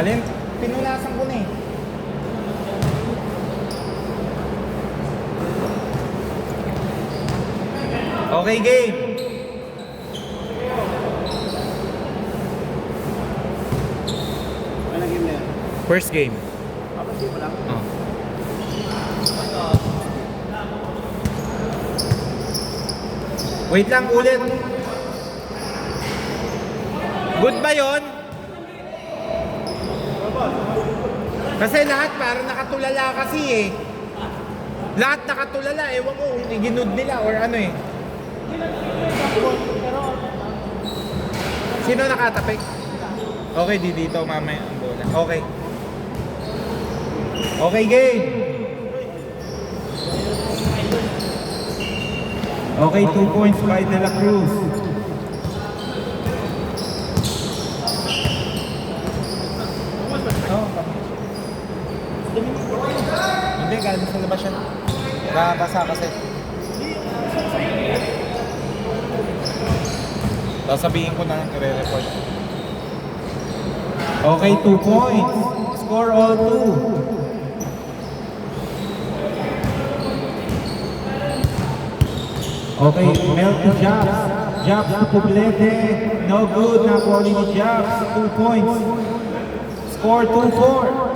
Alin? Pinunasan ko na eh. Okay, game. Ano game na yan? First game. Hindi mo lang. Oh. Wait lang, ulit. Good ba yun? Kasi lahat parang nakatulala kasi eh. Lahat nakatulala, ewan ko kung iginood nila or ano eh. Sino nakatapik? Okay, di dito mamaya ang bola. Okay. Okay, game. Okay, 2 points by De La Cruz. Oh, hindi, galing sa labas yan. Nakakasa kasi. Sasabihin ko na, i-report. Okay, 2 points. Score all 2. Okay, Mel to Jobs. Jobs to Poblete. No good. Nakuha ni Jobs. 2 points. Score 2-4.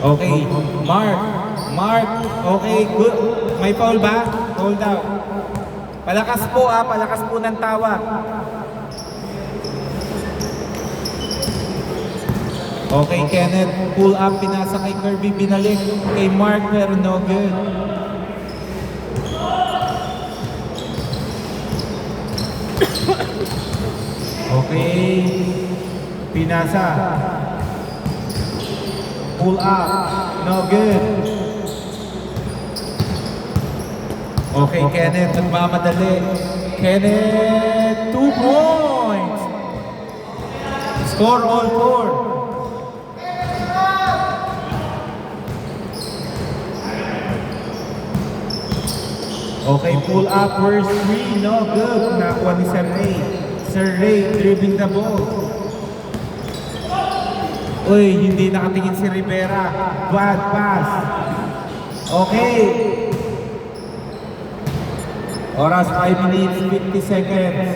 Okay, Mark, okay, good. May foul ba? Hold out. Palakas po palakas po ng tawa. Okay, Kenneth, pull up, pinasa kay Kirby, binalik kay Mark, pero no good. Okay, pinasa. Pull up, no good. Okay, Kenneth, nagmamadali. Kenneth, 2 points. Score all 4. Okay, pull up, first 3, no good. Nakuha ni Sir Ray. Sir Ray, dribbling the ball. Uy, hindi nakatingin si Rivera. Bad pass. Okay. Oras 5 minutes, 50 seconds.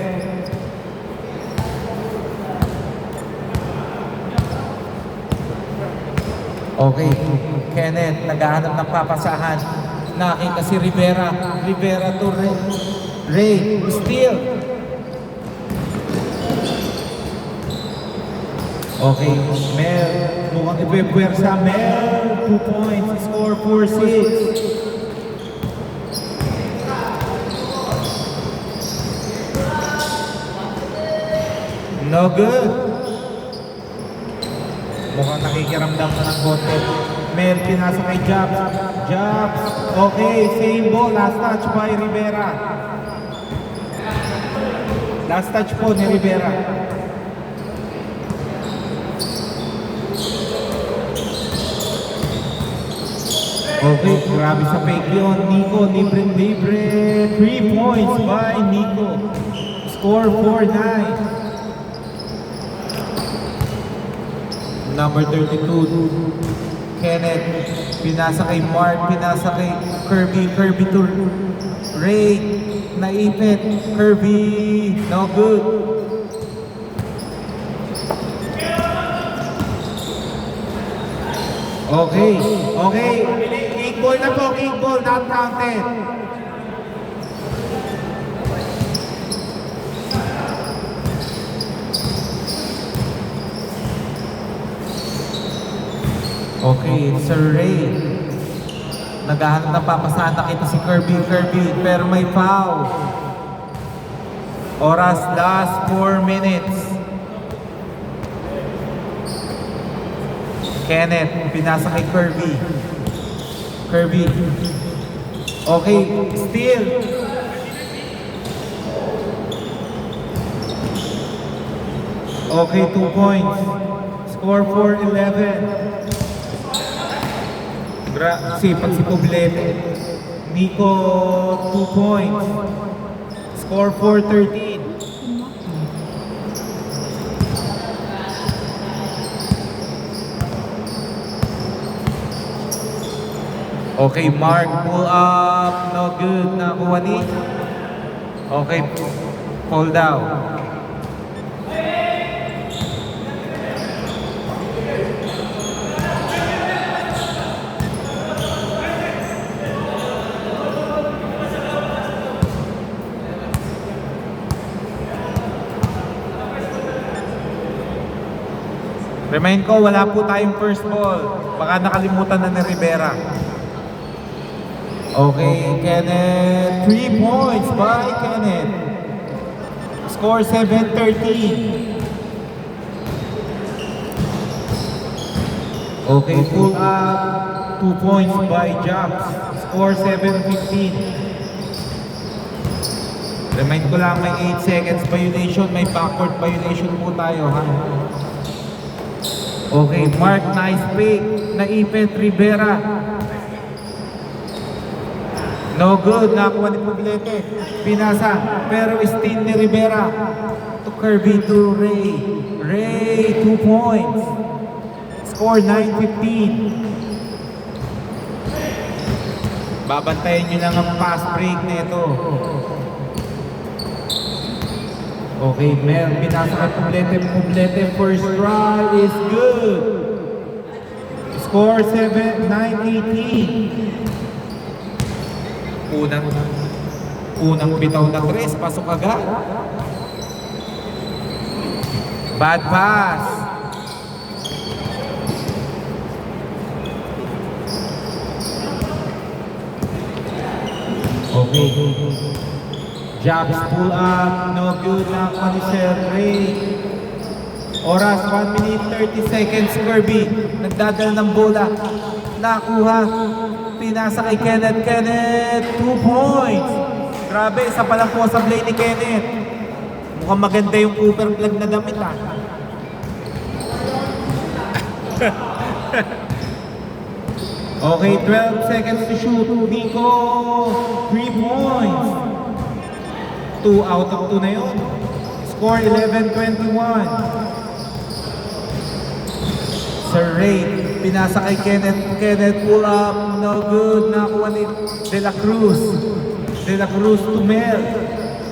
Okay, Kenneth, naghahanap ng papasahan. Nakita si Rivera. Rivera to Ray. Ray, steal. Okay, Mel, mukhang ipipwersa. Mel, 2 points, score 4-6. No good. Mukhang nakikiramdam na ng bote. Mel, pinasa kay Jobs. Jobs, okay, same ball. Last touch by Rivera. Last touch po ni Rivera. Okay, grabe sa fake yun. Nico, libre. 3 points by Nico. Score 4-9. Number 32, Kenneth. Pinasa kay Mark, pinasa kay Kirby. Kirby to Ray. Naipit. Kirby, no good. Okay, okay. Kickball na po, kickball, not counted. Okay, Sir Ray. Naghahanap ng papasahan, nakita si Kirby, pero may foul. Oras, last 4 minutes. Kenneth, pinasa kay Kirby. Okay, steal. Okay, 2 points. Score 4-11. Sipag si Poblete. Nico, 2 points. Score 4-13. Okay, Mark, pull up. No good. Nakuha ni. Okay, fall down. Remind ko, wala po tayong first ball. Baka nakalimutan na ni Rivera. Okay, Kenneth. 3 points by Kenneth. Score 7-13. Okay, pull up. 2 points by Jobs. Score 7-15. Remind ko lang, may 8 seconds violation. May backward violation po tayo, ha? Okay, Mark, nice pick. Naipit, Rivera. No good, nakuha ni Puglete. Pinasa, pero steal ni Rivera. To Kirby, to Ray. Ray, 2 points. Score 9-15. Babantayan nyo lang ang fast break nito. Okay, Mel, pinasa kay Puglete. Puglete, first try is good. Score 9-18. Unang bitaw na tres, pasok agad. Bad pass. Okay. Jobs pull up, no good na ni Sir Ray. Oras, 1 minute 30 seconds, Kirby. Nagdadala ng bola. Nakuha. Pinasa kay Kenneth. Kenneth, 2 points. Grabe, isa pa lang po sa play ni Kenneth. Mukhang maganda yung Cooper plug na damit, ha. Okay, 12 seconds to shoot. Nico, 3 points. 2 out of 2 na yun. Score 11-21. Sir Ray, pinasa kay Kenneth. Kenneth, pull up. No good. Nakuha ni De La Cruz. De La Cruz to Mel.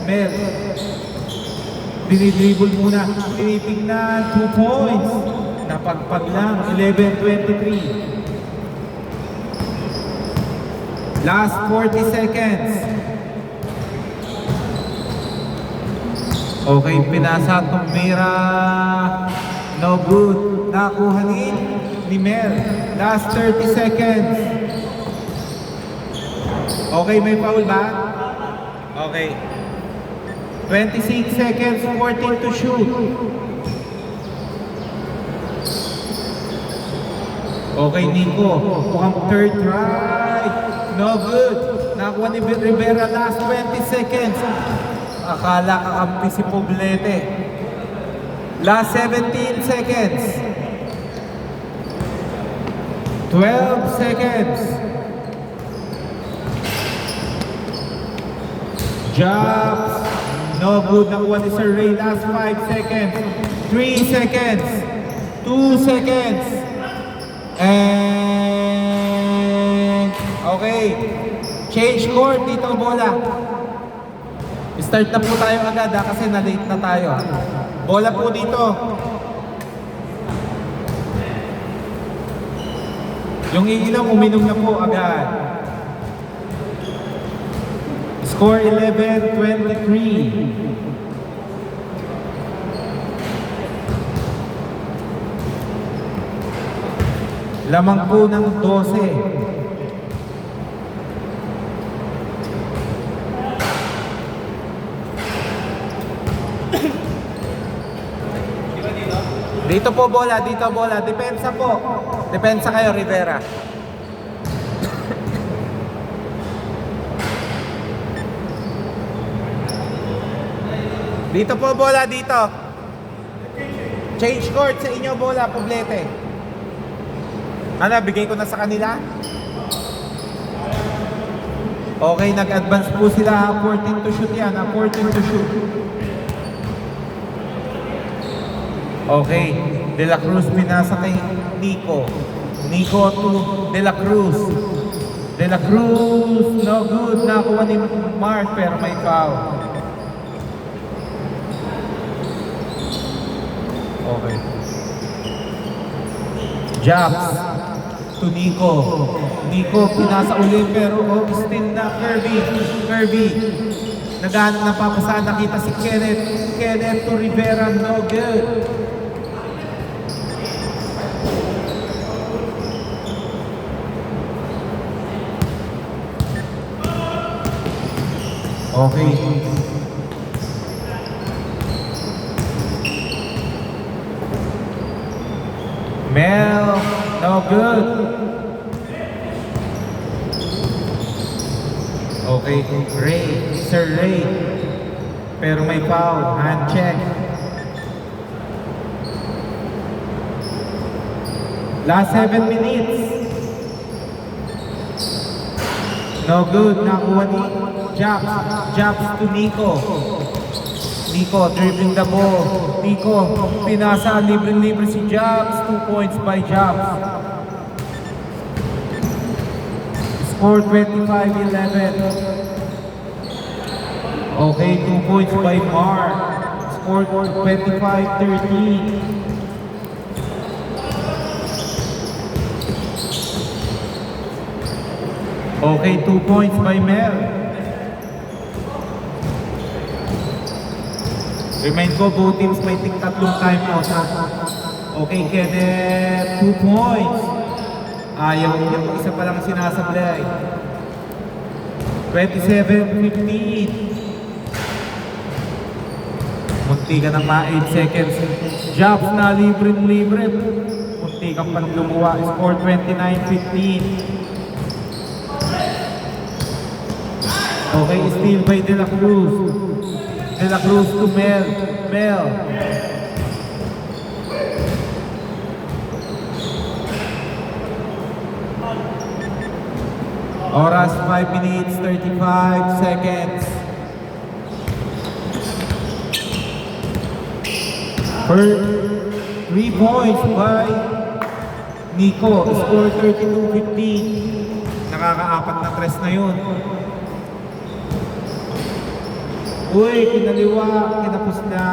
Mel. Dinidribble muna. Tinitingnan. 2 points. Napagpag lang. 11-23. Last 40 seconds. Okay, pinasa itong Mira. No good. Nakuha ni Mel. Last 30 seconds. Okay, may foul ba? Okay. 26 seconds, 14 to shoot. Okay, Nico. Mukhang third try. No good. Nakuha ni Rivera. Last 20 seconds. Akala kakampi si Poblete. Last 17 seconds. 12 seconds. Jobs. No good. Nakuha ni Sir Ray. Last 5 seconds. 3 seconds. 2 seconds. And okay. Change court dito bola. Start na po tayo agad ha, kasi na-late na tayo. Bola po dito. Yung iilang uminom na po agad. Score 11-23. Lamang po ng 12. Dito po bola, dito bola. Depensa po. Depensa kayo, Rivera. Dito po bola, dito. Change court sa inyo bola, Poblete. Ano, bigay ko na sa kanila? Okay, nag-advance po sila. 14 to shoot yan. 14 to shoot. Okay, De La Cruz pinasa kay Nico. Nico to De La Cruz. De La Cruz, no good. Nakuha ni Mark pero may foul. Okay. Japs to Nico. Nico pinasa uli pero still na Kirby. Kirby. Naghanap na papasahan. Nakita si Kenneth. Kenneth to Rivera, no good. Okay. Mel, no good. Okay, Ray, Sir Ray. Pero may foul, hand check. Last 7 minutes. No good, nakuha ni Japs. Japs to Nico. Nico dribbling the ball. Nico pinasa, libre-libre si Japs. 2 points by Japs. Score 25-11. Okay, 2 points by Mark. Score 25-13. Okay, 2 points by Mel. Remind ko, both teams may tatlong timeout. Okay, Kenneth, 2 points. Ayaw niya, isa pa lang sinasablay. 27-15. Munti ka ng 8 seconds. Jobs na libre-libre. Munti kang pa lumuwa. Score 29-15. Okay, steal by De La Cruz. De La Cruz to Mel. Mel. Oras 5 minutes 35 seconds. Per 3 points by Nico. Score 32-15. Nakakaapat na tres na yun. Uy, kinaliwa, kinapos na.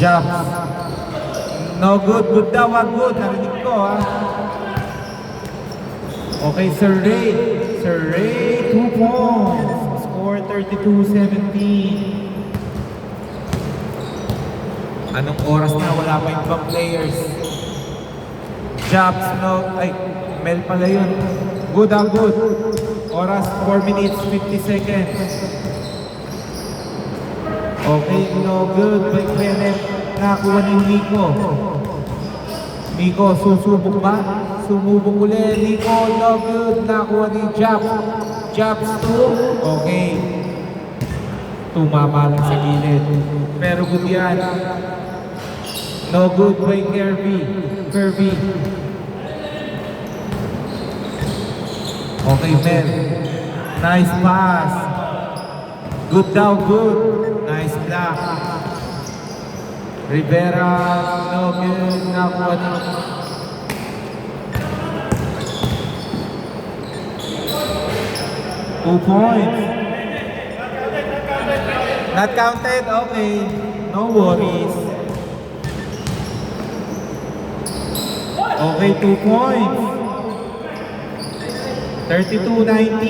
Jobs. No good, good daw, good. Narinig ko, ha. Okay, Sir Ray. Sir Ray, 2 points. Score 32-17. Anong oras na? Wala pa yung ibang players. Jobs, no. Ay, Mel pala yun. Good, good. Oras 4 minutes 50 seconds. Okay, no good by Kenneth. Nakuha ni Nico. Nico, susubok ba? Sumubok ulit. Nico, no good. Nakuha ni Japs. Japs 2. Okay. Tumama lang sa gilid. Pero good yan. No good by Kirby. Kirby. Okay, Mel. Nice pass. Good daw, good. Nice block. Rivera, no good. Nakuha ni. Two points. Not counted? Okay. No worries. Okay, 2 points. 32-19.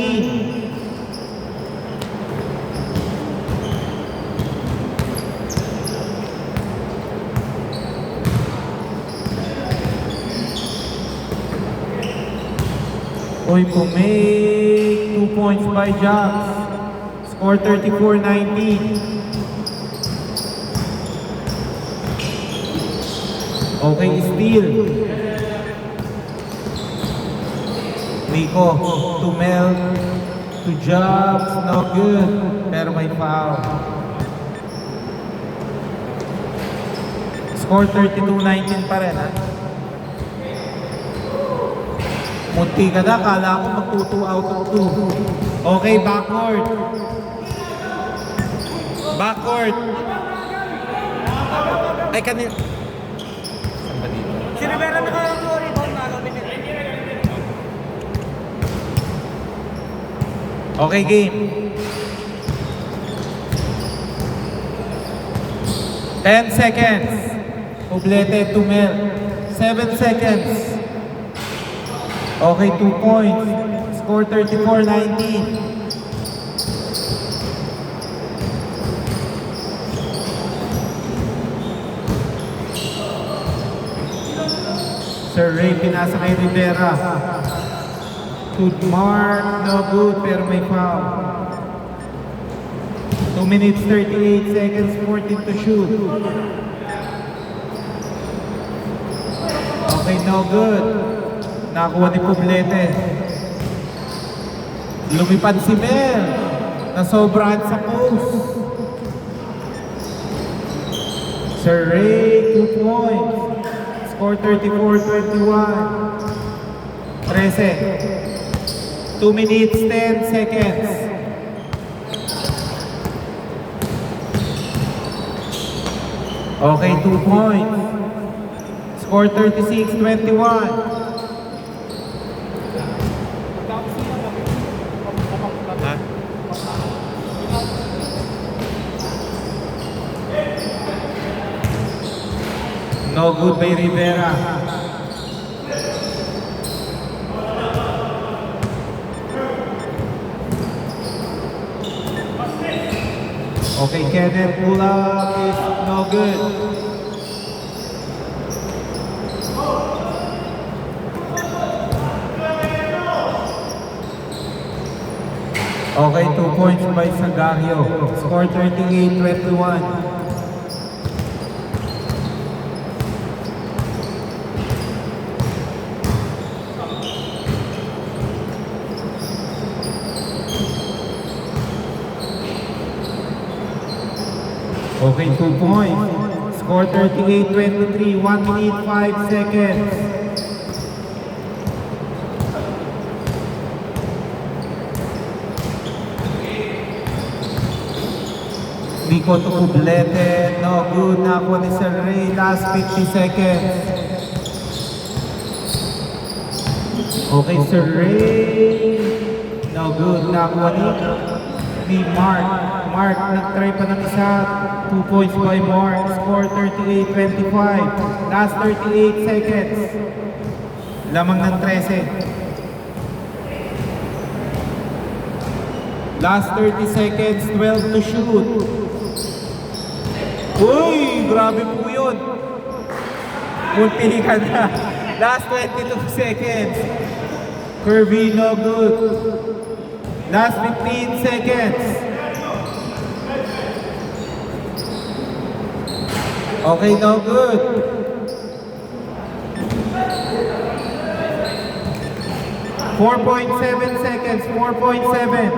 Oy, make 2 points by Jax. Score 34-19. Okay, steal. Nico to Mel to Jobs, no good. Pero may foul. Score 32-19 pa rin, ha? Munti ka na, kala ko mag-2 out of 2. Okay, backward. Backward. Ay, kanil... Saan ba dito? Si Rivera naka-rebound na gawin nito. Okay, game. 10 seconds. Poblete to Mel. 7 seconds. Okay, 2 points. Score 34-19. Sir Ray, pinasa kay Rivera. Good mark, no good, pero may foul. 2 minutes 38 seconds, 14 to shoot. Okay, no good. Nakakuha ni Poblete. Lumipad si Mel. Nasobrahan sa post. Sir Ray, 2 points. Score 34-21. 13. 2 minutes 10 seconds. Okay, 2 points. Score 36-21. No good by Rivera. Okay, Kenneth, pull up is no good. Okay, 2 points by Sagario. Score 38-21. Okay, 2 points. Score 38-23. 1 minute 5 seconds. Nico to Poblete. No good. Nakuha ni Sir Ray. Last 50 seconds. Okay, Sir Ray. No good. Nakuha ni Mark. Mark, nag-try pa ng isa. 2 points by Mark. Score 38-25. Last 38 seconds. Lamang ng 13. Last 30 seconds. 12 to shoot. Uy! Grabe po yun. Munti ka na. Last 22 seconds. Kirby, no good. Last 15 seconds. Okay, no good. .7 seconds. 4.7.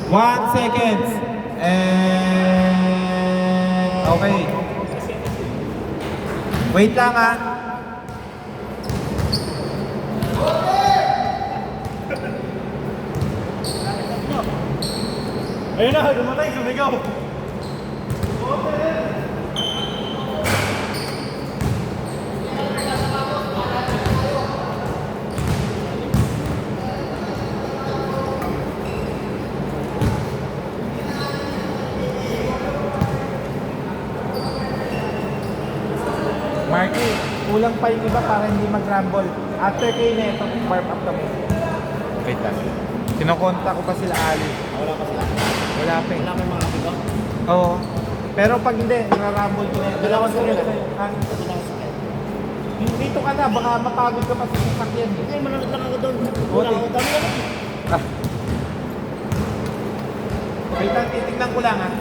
1 seconds. And okay. Wait lang ah. Ayun na, dumatay, sumigaw. Marky, kulang pa yung iba para hindi mag-rumble. After kayo na ito, warm up kami. Wait lang. Kinokonta ko pa sila Ali. Wala pa sila. Wala pa eh. Wala pa yung mga kapito. Oo. Pero pag hindi, nara-rumble ko na yun. Dalawang Dalawang sila. Dito ka na, baka mapagod ka pa sa sasakyan. Hindi, manonood lang ako doon. Wala Ako, dami na lang. Ah. Wait lang, titignan ko lang ah.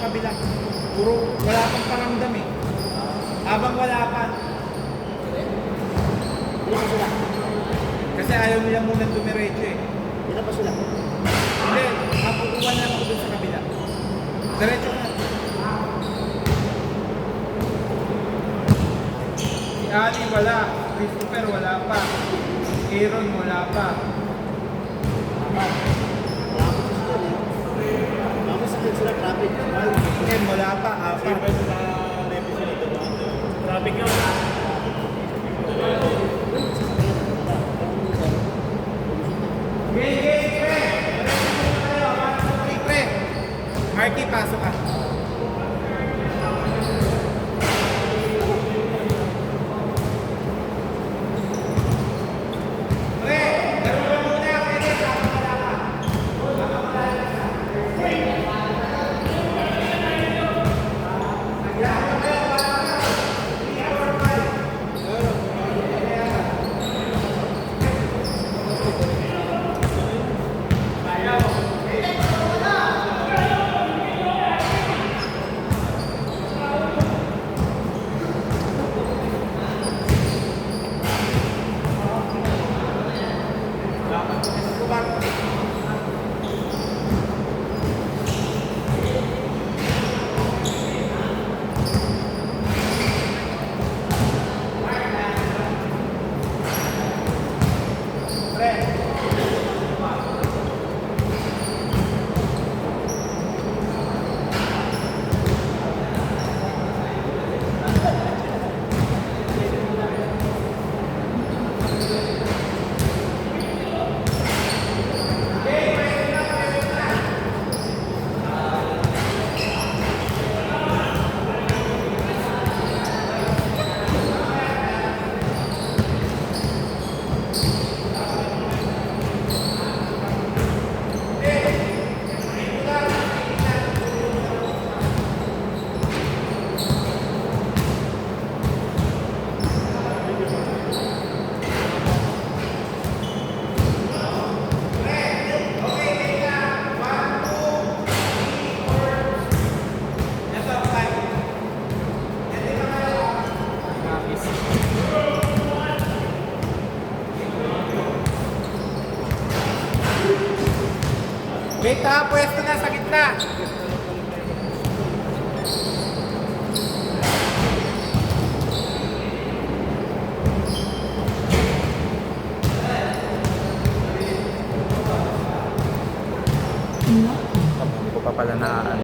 kabila. Puro wala pang paramdam eh. Habang wala pa. Dito pa sila. Kasi ayaw nila muna dumiretso eh. Dito pa sila. Hindi, mapukuha na ako dun sa kabila. Diretso na. Si Ali wala. Christopher wala pa. Aaron wala pa. Tapos sa sila traffic. Ken wala pa. Apat. Traffic yun. Pre. Marky, pasok ka. Pre, laro ka muna. Pwede, tapos wala ka. Wait ha, pwesto na sa gitna. Hindi ko pa pala na